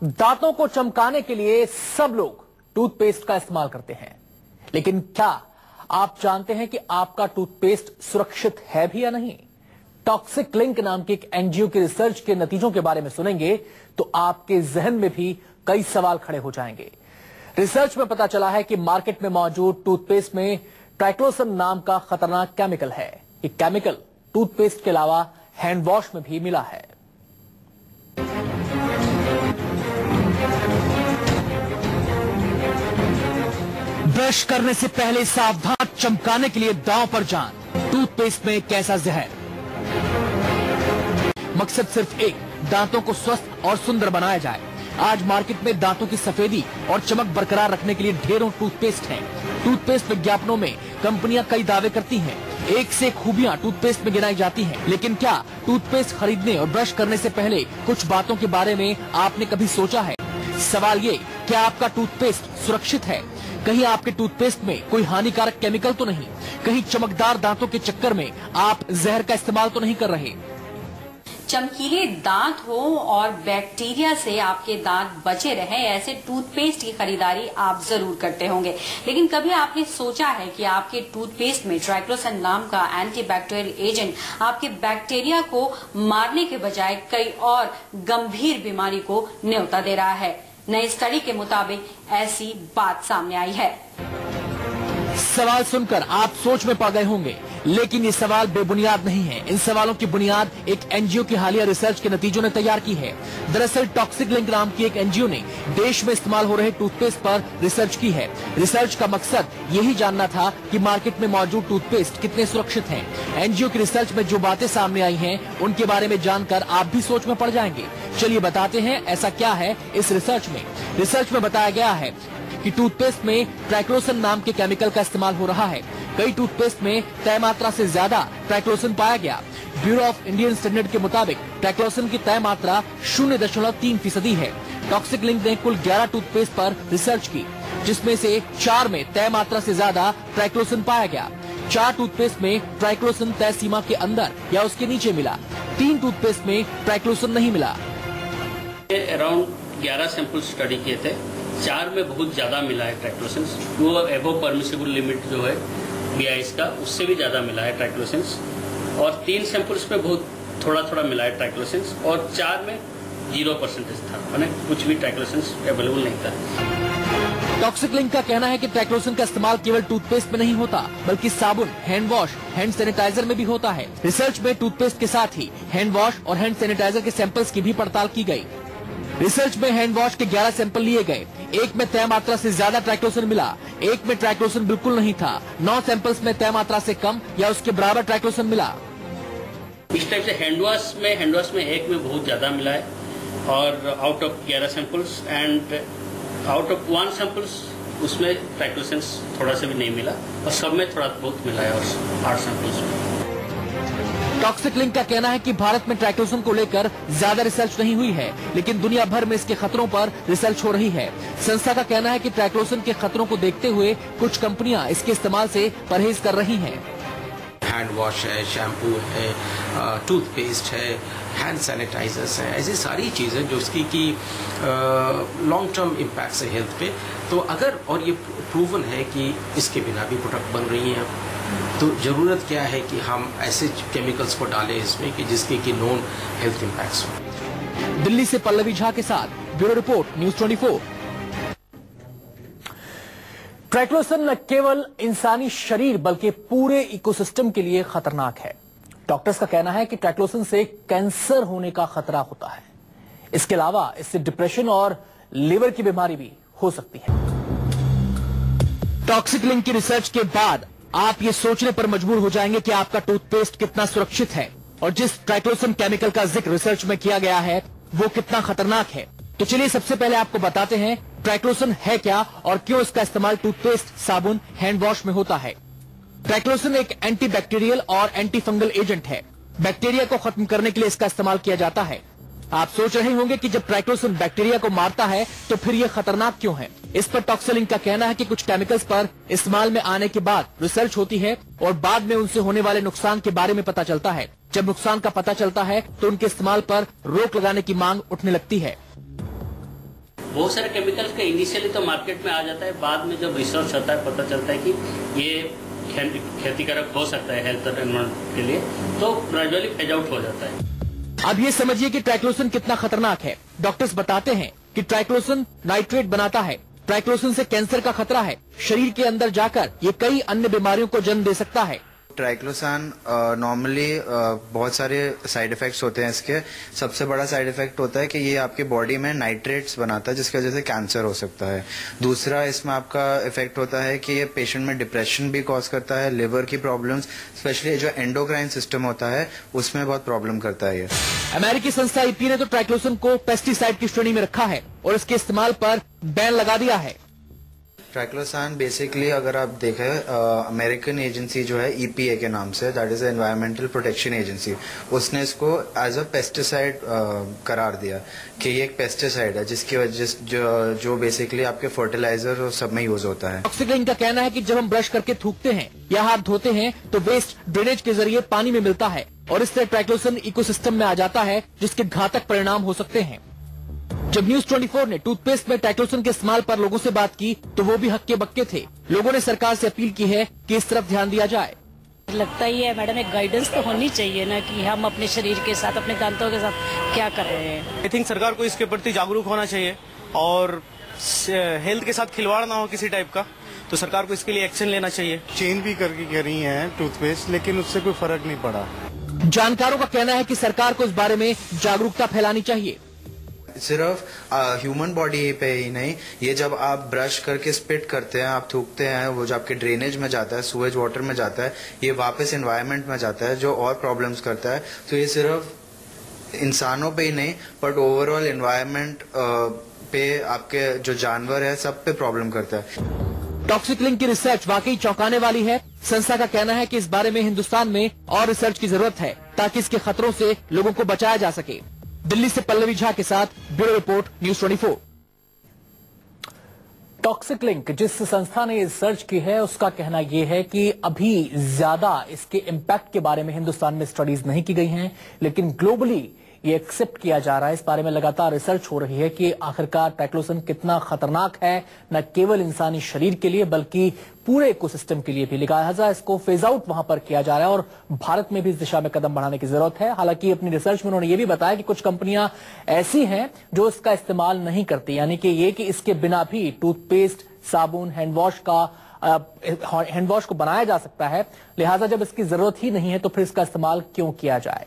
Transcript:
दांतों को चमकाने के लिए सब लोग टूथपेस्ट का इस्तेमाल करते हैं, लेकिन क्या आप जानते हैं कि आपका टूथपेस्ट सुरक्षित है भी या नहीं? टॉक्सिक लिंक नाम के एक एनजीओ की रिसर्च के नतीजों के बारे में सुनेंगे तो आपके जहन में भी कई सवाल खड़े हो जाएंगे। रिसर्च में पता चला है कि मार्केट में मौजूद टूथपेस्ट में ट्राइक्लोसन नाम का खतरनाक केमिकल है। ये केमिकल टूथपेस्ट के अलावा हैंड वॉश में भी मिला है। ब्रश करने से पहले सावधान, चमकाने के लिए दांव पर जान। टूथपेस्ट में कैसा जहर? मकसद सिर्फ एक, दांतों को स्वस्थ और सुंदर बनाया जाए। आज मार्केट में दांतों की सफेदी और चमक बरकरार रखने के लिए ढेरों टूथपेस्ट हैं। टूथपेस्ट विज्ञापनों में कंपनियां कई दावे करती हैं, एक से खूबियां टूथपेस्ट में गिनाई जाती हैं, लेकिन क्या टूथपेस्ट खरीदने और ब्रश करने से पहले कुछ बातों के बारे में आपने कभी सोचा है? सवाल ये, क्या आपका टूथपेस्ट सुरक्षित है? कहीं आपके टूथपेस्ट में कोई हानिकारक केमिकल तो नहीं? कहीं चमकदार दांतों के चक्कर में आप जहर का इस्तेमाल तो नहीं कर रहे? चमकीले दांत हो और बैक्टीरिया से आपके दांत बचे रहे, ऐसे टूथपेस्ट की खरीदारी आप जरूर करते होंगे। लेकिन कभी आपने सोचा है कि आपके टूथपेस्ट में ट्राइक्लोसन नाम का एंटीबैक्टीरियल एजेंट आपके बैक्टीरिया को मारने के बजाय कई और गंभीर बीमारी को न्योता दे रहा है? नई स्टडी के मुताबिक ऐसी बात सामने आई है। सवाल सुनकर आप सोच में पड़ गए होंगे, लेकिन ये सवाल बेबुनियाद नहीं है। इन सवालों की बुनियाद एक एनजीओ की हालिया रिसर्च के नतीजों ने तैयार की है। दरअसल टॉक्सिक लिंक नाम की एक एनजीओ ने देश में इस्तेमाल हो रहे टूथपेस्ट पर रिसर्च की है। रिसर्च का मकसद यही जानना था कि मार्केट में मौजूद टूथपेस्ट कितने सुरक्षित हैं। एनजीओ की रिसर्च में जो बातें सामने आई हैं, उनके बारे में जानकर आप भी सोच में पड़ जाएंगे। चलिए बताते हैं ऐसा क्या है इस रिसर्च में। रिसर्च में बताया गया है कि टूथपेस्ट में ट्राइक्लोसन नाम के केमिकल का इस्तेमाल हो रहा है। कई टूथपेस्ट में तय मात्रा से ज्यादा ट्राइक्लोसन पाया गया। ब्यूरो ऑफ इंडियन स्टैंडर्ड के मुताबिक ट्राइक्लोसन की तय मात्रा 0.3% है। टॉक्सिक लिंक ने कुल 11 टूथपेस्ट पर रिसर्च की, जिसमें से 4 में तय मात्रा से ज्यादा ट्राइक्लोसन पाया गया। 4 टूथपेस्ट में ट्राइक्लोसन तय सीमा के अंदर या उसके नीचे मिला। 3 टूथपेस्ट में ट्राइक्लोसन नहीं मिला। अराउंड 11 सैंपल स्टडी किए थे, 4 में बहुत ज्यादा मिला है ट्राइक्लोसन। वो एबव परमिसिबल लिमिट जो है BIS का, उससे भी ज्यादा मिला है ट्राइक्लोसन। और 3 सैंपल्स में बहुत थोड़ा थोड़ा मिला है ट्राइक्लोसन, और 4 में 0% था, माने कुछ भी ट्राइक्लोसन अवेलेबल नहीं था। टॉक्सिक लिंक का कहना है कि ट्राइक्लोसन का इस्तेमाल केवल टूथपेस्ट में नहीं होता, बल्कि साबुन, हैंड वॉश, हैंड सैनिटाइजर में भी होता है। रिसर्च में टूथपेस्ट के साथ ही हैंड वॉश और हैंड सैनिटाइजर के सैंपल्स की भी पड़ताल की गई। रिसर्च में हैंड वॉश के 11 सैंपल लिए गए। एक में तय मात्रा से ज्यादा ट्राइक्लोसन मिला, एक में ट्राइक्लोसन बिल्कुल नहीं था। 9 सैंपल्स में तय मात्रा से कम या उसके बराबर ट्राइक्लोसन मिला। इस टाइप से हैंड वॉश में एक में बहुत ज्यादा मिला है, और out of 11 samples and out of 1 samples उसमें ट्राइक्लोसन थोड़ा सा भी नहीं मिला, और सब में थोड़ा बहुत मिला है, और 8 सैंपल्स में। टॉक्सिक लिंक का कहना है कि भारत में ट्राइक्लोसन को लेकर ज्यादा रिसर्च नहीं हुई है, लेकिन दुनिया भर में इसके खतरों पर रिसर्च हो रही है। संस्था का कहना है कि ट्राइक्लोसन के खतरों को देखते हुए कुछ कंपनियां इसके इस्तेमाल से परहेज कर रही हैं। हैंड वॉश है, शैम्पू है, टूथपेस्ट है, हैंड सैनिटाइजर्स है, ऐसी सारी चीज़ें जो इसकी की लॉन्ग टर्म इम्पैक्ट है हेल्थ पे। तो अगर और ये प्रूवन है कि इसके बिना भी प्रोडक्ट बन रही हैं, तो जरूरत क्या है कि हम ऐसे केमिकल्स को डालें इसमें कि जिसके की नॉन हेल्थ इम्पैक्ट्स हो। दिल्ली से पल्लवी झा के साथ ब्यूरो रिपोर्ट, न्यूज़ 24। ट्राइक्लोसन न केवल इंसानी शरीर बल्कि पूरे इकोसिस्टम के लिए खतरनाक है। डॉक्टर्स का कहना है कि ट्राइक्लोसन से कैंसर होने का खतरा होता है। इसके अलावा इससे डिप्रेशन और लिवर की बीमारी भी हो सकती है। टॉक्सिक लिंक की रिसर्च के बाद आप ये सोचने पर मजबूर हो जाएंगे कि आपका टूथपेस्ट कितना सुरक्षित है और जिस ट्राइक्लोसन केमिकल का जिक्र रिसर्च में किया गया है वो कितना खतरनाक है। तो चलिए सबसे पहले आपको बताते हैं ट्राइक्लोसन है क्या और क्यों इसका इस्तेमाल टूथपेस्ट, साबुन, हैंड वॉश में होता है। ट्राइक्लोसन एक एंटीबैक्टीरियल और एंटी फंगल एजेंट है। बैक्टीरिया को खत्म करने के लिए इसका इस्तेमाल किया जाता है। आप सोच रहे होंगे कि जब ट्राइक्लोसन बैक्टीरिया को मारता है तो फिर यह खतरनाक क्यों है। इस पर टॉक्सिक लिंक का कहना है कि कुछ केमिकल्स पर इस्तेमाल में आने के बाद रिसर्च होती है और बाद में उनसे होने वाले नुकसान के बारे में पता चलता है। जब नुकसान का पता चलता है तो उनके इस्तेमाल पर रोक लगाने की मांग उठने लगती है। बहुत सारे केमिकल्स का इनिशियली तो मार्केट में आ जाता है, बाद में जब रिसर्च होता है पता चलता है कि ये क्षतिकारक हो सकता है हेल्थ और एनवायरमेंट के लिए, तो ग्रेजुअली फेज आउट हो जाता है। अब ये समझिए कि ट्राइक्लोसन कितना खतरनाक है। डॉक्टर्स बताते हैं कि ट्राइक्लोसन नाइट्रेट बनाता है। ट्राइक्लोसन से कैंसर का खतरा है। शरीर के अंदर जाकर ये कई अन्य बीमारियों को जन्म दे सकता है। ट्राइक्लोसान नॉर्मली बहुत सारे साइड इफेक्ट्स होते हैं इसके। सबसे बड़ा साइड इफेक्ट होता है कि ये आपके बॉडी में नाइट्रेट्स बनाता है, जिसकी वजह से कैंसर हो सकता है। दूसरा इसमें आपका इफेक्ट होता है कि ये पेशेंट में डिप्रेशन भी कॉज करता है, लिवर की प्रॉब्लम्स, स्पेशली जो एंडोक्राइन सिस्टम होता है उसमें बहुत प्रॉब्लम करता है ये। अमेरिकी संस्था ईपी ने तो ट्राइक्लोसन को पेस्टिसाइड की श्रेणी में रखा है और इसके इस्तेमाल पर बैन लगा दिया है। ट्राइक्लोसान बेसिकली अगर आप देखें, अमेरिकन एजेंसी जो है EPA के नाम से, that is environmental protection agency, उसने इसको एज अ पेस्टिसाइड करार दिया कि ये एक पेस्टिसाइड है जिसकी वजह जो बेसिकली आपके फर्टिलाइजर और सब में यूज होता है। टॉक्सिक लिंक का कहना है कि जब हम ब्रश करके थूकते हैं या हाथ धोते हैं तो वेस्ट ड्रेनेज के जरिए पानी में मिलता है और इससे ट्राइक्लोसन इकोसिस्टम में आ जाता है, जिसके घातक परिणाम हो सकते हैं। जब न्यूज 24 ने टूथपेस्ट में ट्राइक्लोसन के इस्तेमाल पर लोगों से बात की तो वो भी हक्के बक्के थे। लोगों ने सरकार से अपील की है कि इस तरफ ध्यान दिया जाए। लगता ही है मैडम, एक गाइडेंस तो होनी चाहिए ना कि हम अपने शरीर के साथ, अपने दांतों के साथ क्या कर रहे हैं। आई थिंक सरकार को इसके प्रति जागरूक होना चाहिए और हेल्थ के साथ खिलवाड़ ना हो किसी टाइप का, तो सरकार को इसके लिए एक्शन लेना चाहिए। चेंज भी करके कह रही है टूथपेस्ट, लेकिन उससे कोई फर्क नहीं पड़ा। जानकारों का कहना है कि सरकार को इस बारे में जागरूकता फैलानी चाहिए। सिर्फ ह्यूमन बॉडी पे ही नहीं, ये जब आप ब्रश करके स्पिट करते हैं, आप थूकते हैं, वो जो आपके ड्रेनेज में जाता है, सूएज वाटर में जाता है, ये वापस एनवायरनमेंट में जाता है जो और प्रॉब्लम्स करता है। तो ये सिर्फ इंसानों पे ही नहीं बट ओवरऑल एनवायरनमेंट पे, आपके जो जानवर है सब पे प्रॉब्लम करता है। टॉक्सिक लिंक की रिसर्च वाकई चौंकाने वाली है। संस्था का कहना है कि इस बारे में हिंदुस्तान में और रिसर्च की जरूरत है ताकि इसके खतरों से लोगों को बचाया जा सके। दिल्ली से पल्लवी झा के साथ bureau report, news 24। Toxic link जिस संस्था ने रिसर्च की है उसका कहना यह है कि अभी ज्यादा इसके इम्पैक्ट के बारे में हिंदुस्तान में स्टडीज नहीं की गई हैं, लेकिन ग्लोबली ये एक्सेप्ट किया जा रहा है। इस बारे में लगातार रिसर्च हो रही है कि आखिरकार ट्राइक्लोसन कितना खतरनाक है, न केवल इंसानी शरीर के लिए बल्कि पूरे इकोसिस्टम के लिए भी। लिहाजा इसको फेज आउट वहां पर किया जा रहा है और भारत में भी इस दिशा में कदम बढ़ाने की जरूरत है। हालांकि अपनी रिसर्च में उन्होंने ये भी बताया कि कुछ कंपनियां ऐसी हैं जो इसका इस्तेमाल नहीं करती, यानी कि ये कि इसके बिना भी टूथपेस्ट, साबुन, हैंडवॉश को बनाया जा सकता है। लिहाजा जब इसकी जरूरत ही नहीं है तो फिर इसका इस्तेमाल क्यों किया जाए।